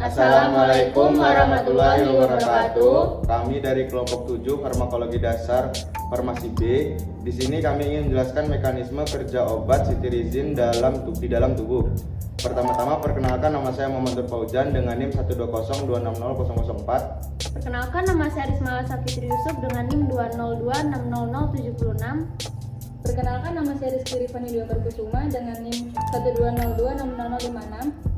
Assalamualaikum warahmatullahi wabarakatuh. Kami dari kelompok 7 Farmakologi Dasar Farmasi B. Di sini kami ingin menjelaskan mekanisme kerja obat cetirizin di dalam tubuh. Pertama-tama perkenalkan, nama saya Muhammad Fauzan dengan NIM 120260004. Perkenalkan, nama saya Rismala Safitri Yusuf dengan NIM 202600076. Perkenalkan, nama saya Rizky Rifani Diokarkusuma dengan NIM 120260056.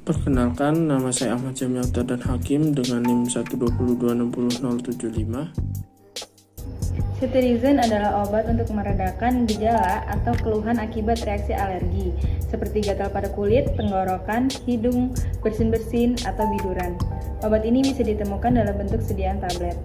Perkenalkan, nama saya Ahmad Jamil dan Hakim dengan NIM 120260075. Cetirizin adalah obat untuk meredakan gejala atau keluhan akibat reaksi alergi, seperti gatal pada kulit, tenggorokan, hidung, bersin-bersin, atau biduran. Obat ini bisa ditemukan dalam bentuk sediaan tablet.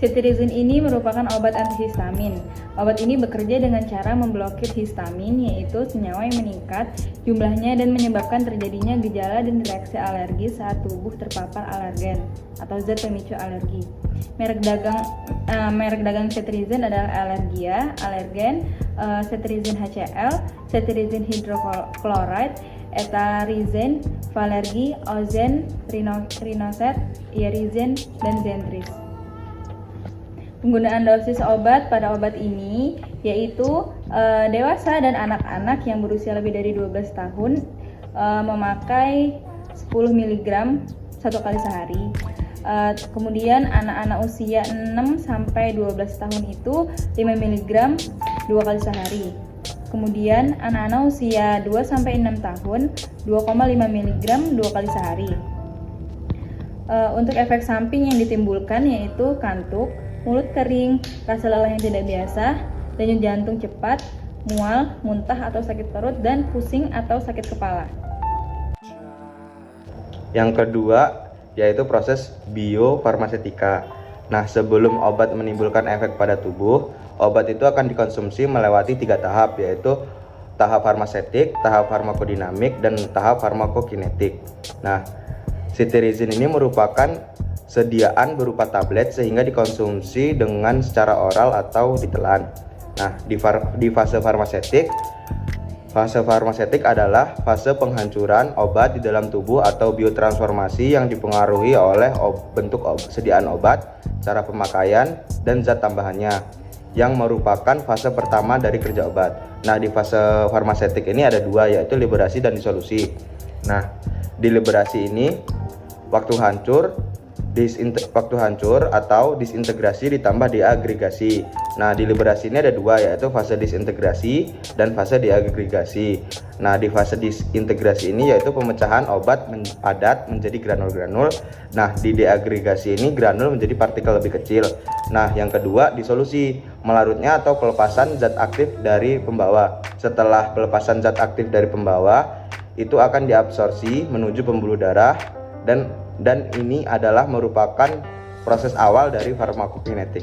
Cetirizin ini merupakan obat antihistamin. Obat ini bekerja dengan cara memblokir histamin, yaitu senyawa yang meningkat jumlahnya dan menyebabkan terjadinya gejala dan reaksi alergi saat tubuh terpapar alergen atau zat pemicu alergi. Merek dagang cetirizin adalah Allergia, Allergen, cetirizin HCl, cetirizin hidrochloride, Etarizin, Valergi, Ozen, Rinoset, Ierizin, dan Zentris. Penggunaan dosis obat pada obat ini yaitu dewasa dan anak-anak yang berusia lebih dari 12 tahun memakai 10 mg satu kali sehari. Kemudian anak-anak usia 6 sampai 12 tahun itu 5 mg 2 kali sehari. Kemudian anak-anak usia 2 sampai 6 tahun 2,5 mg 2 kali sehari. Untuk efek samping yang ditimbulkan yaitu kantuk, mulut kering, rasa lelah yang tidak biasa, denyut jantung cepat, mual, muntah atau sakit perut, dan pusing atau sakit kepala. Yang kedua yaitu proses biofarmasetika. Nah, sebelum obat menimbulkan efek pada tubuh, obat itu akan dikonsumsi melewati 3 tahap, yaitu tahap farmasetik, tahap farmakodinamik, dan tahap farmakokinetik. Nah, cetirizin ini merupakan sediaan berupa tablet sehingga dikonsumsi dengan secara oral atau ditelan. Nah, di fase farmasetik adalah fase penghancuran obat di dalam tubuh atau biotransformasi yang dipengaruhi oleh bentuk sediaan obat, cara pemakaian, dan zat tambahannya, yang merupakan fase pertama dari kerja obat. Nah, di fase farmasetik ini ada 2, yaitu liberasi dan disolusi. Nah, di liberasi ini waktu hancur atau disintegrasi ditambah deagregasi. Nah, di liberasi ini ada 2, yaitu fase disintegrasi dan fase deagregasi. Nah, di fase disintegrasi ini yaitu pemecahan obat padat menjadi granul-granul. Nah, di deagregasi ini granul menjadi partikel lebih kecil. Nah, yang kedua disolusi, melarutnya atau pelepasan zat aktif dari pembawa. Setelah pelepasan zat aktif dari pembawa, itu akan diabsorpsi menuju pembuluh darah dan ini adalah merupakan proses awal dari farmakokinetik.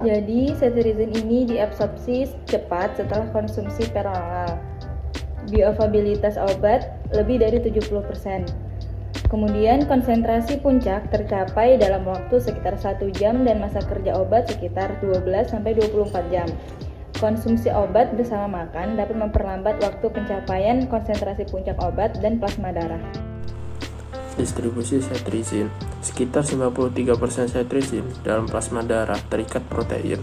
Jadi, cetirizin ini diabsorpsi cepat setelah konsumsi peroral. Bioavailabilitas obat lebih dari 70%. Kemudian konsentrasi puncak tercapai dalam waktu sekitar 1 jam dan masa kerja obat sekitar 12-24 jam. Konsumsi obat bersama makan dapat memperlambat waktu pencapaian konsentrasi puncak obat dan plasma darah. Distribusi cetirizin. Sekitar 93% cetirizin dalam plasma darah terikat protein.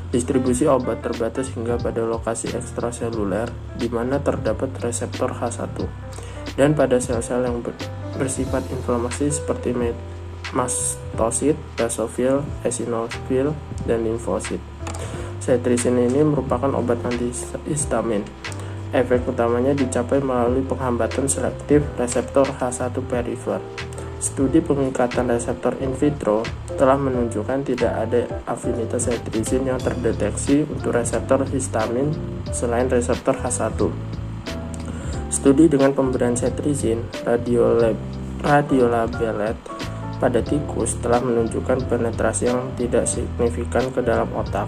Distribusi obat terbatas hingga pada lokasi ekstraseluler di mana terdapat reseptor H1 dan pada sel-sel yang bersifat inflamasi seperti mastosit, basofil, eosinofil, dan limfosit. Cetirizin ini merupakan obat antihistamin. Efek utamanya dicapai melalui penghambatan selektif reseptor H1 perifer. Studi pengikatan reseptor in vitro telah menunjukkan tidak ada afinitas cetirizin yang terdeteksi untuk reseptor histamin selain reseptor H1. Studi dengan pemberian cetirizin radiolabelet pada tikus telah menunjukkan penetrasi yang tidak signifikan ke dalam otak.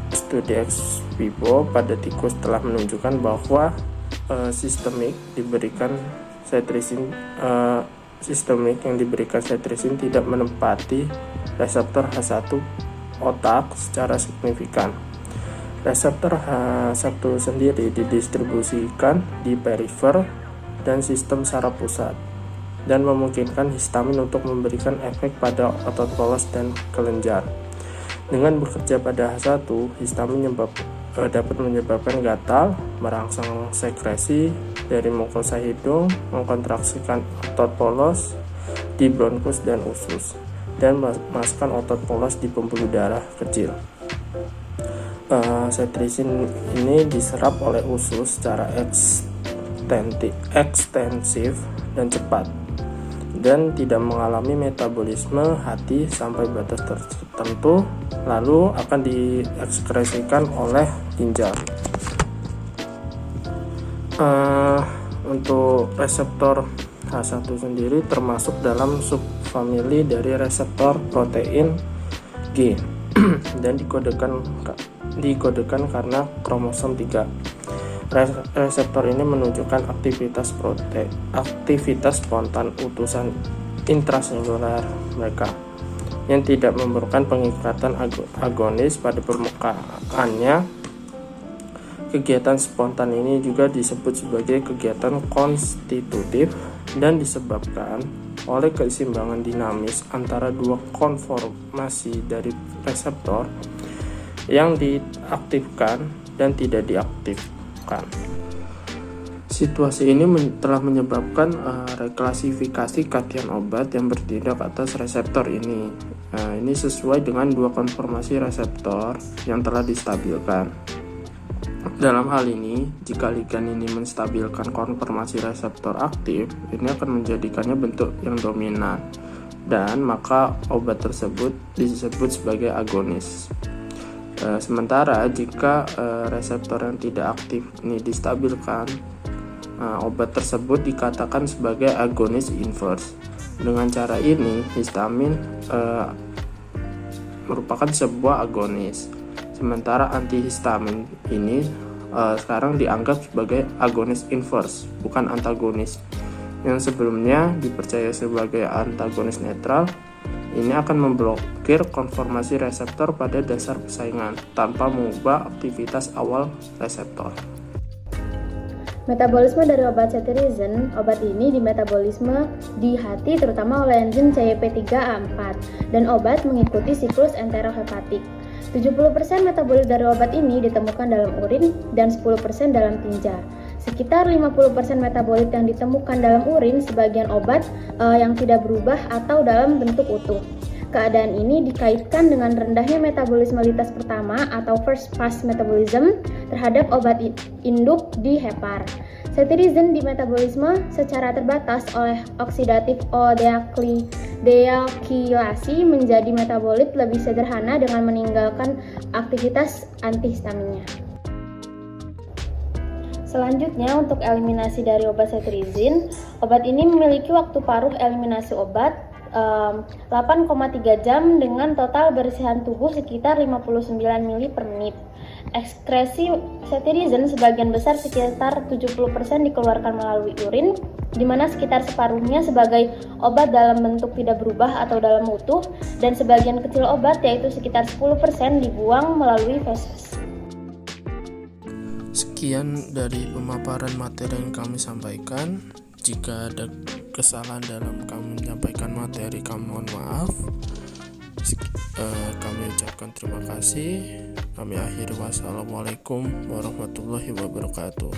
Studi ex vivo pada tikus telah menunjukkan bahwa sistemik yang diberikan cetirizin tidak menempati reseptor H1 otak secara signifikan. Reseptor H1 sendiri didistribusikan di perifer dan sistem saraf pusat dan memungkinkan histamin untuk memberikan efek pada otot polos dan kelenjar. Dengan bekerja pada H1, histamin dapat menyebabkan gatal, merangsang sekresi dari mukosa hidung, mengkontraksikan otot polos di bronkus dan usus, dan memasukkan otot polos di pembuluh darah kecil. Cetirizin ini diserap oleh usus secara ekstensif dan cepat, dan tidak mengalami metabolisme hati sampai batas tertentu, lalu akan diekskresikan oleh ginjal. Untuk reseptor H1 sendiri termasuk dalam subfamili dari reseptor protein G dan dikodekan karena kromosom 3. Reseptor ini menunjukkan aktivitas spontan utusan intraseluler mereka yang tidak memerlukan pengikatan agonis pada permukaannya. Kegiatan spontan ini juga disebut sebagai kegiatan konstitutif dan disebabkan oleh keseimbangan dinamis antara dua konformasi dari reseptor yang diaktifkan dan tidak diaktifkan. Situasi ini telah menyebabkan reklasifikasi katian obat yang bertindak atas reseptor ini. Ini sesuai dengan dua konformasi reseptor yang telah distabilkan. Dalam hal ini, jika ligan ini menstabilkan konformasi reseptor aktif, ini akan menjadikannya bentuk yang dominan, dan maka obat tersebut disebut sebagai agonis. Sementara jika reseptor yang tidak aktif ini distabilkan, obat tersebut dikatakan sebagai agonis inverse. Dengan cara ini, histamin merupakan sebuah agonis, sementara antihistamin ini sekarang dianggap sebagai agonis inverse, bukan antagonis. Yang sebelumnya dipercaya sebagai antagonis netral, ini akan memblokir konformasi reseptor pada dasar persaingan tanpa mengubah aktivitas awal reseptor. Metabolisme dari obat cetirizin, obat ini dimetabolisme di hati terutama oleh enzim CYP3A4 dan obat mengikuti siklus enterohepatik. 70% metabolit dari obat ini ditemukan dalam urin dan 10% dalam tinja. Sekitar 50% metabolit yang ditemukan dalam urin sebagian obat yang tidak berubah atau dalam bentuk utuh. Keadaan ini dikaitkan dengan rendahnya metabolismalitas pertama atau first pass metabolism terhadap obat induk di hepar. Cetirizin dimetabolisme secara terbatas oleh oksidatif dealkylasi menjadi metabolit lebih sederhana dengan meninggalkan aktivitas antihistaminnya. Selanjutnya, untuk eliminasi dari obat cetirizin, obat ini memiliki waktu paruh eliminasi obat 8,3 jam dengan total bersihan tubuh sekitar 59 ml per menit. Ekskresi cetirizin sebagian besar sekitar 70% dikeluarkan melalui urin, di mana sekitar separuhnya sebagai obat dalam bentuk tidak berubah atau dalam utuh, dan sebagian kecil obat yaitu sekitar 10% dibuang melalui feses. Sekian dari pemaparan materi yang kami sampaikan. Jika ada kesalahan dalam kami menyampaikan materi, kami mohon maaf. Kami ucapkan terima kasih. Kami akhiri. Wassalamualaikum warahmatullahi wabarakatuh.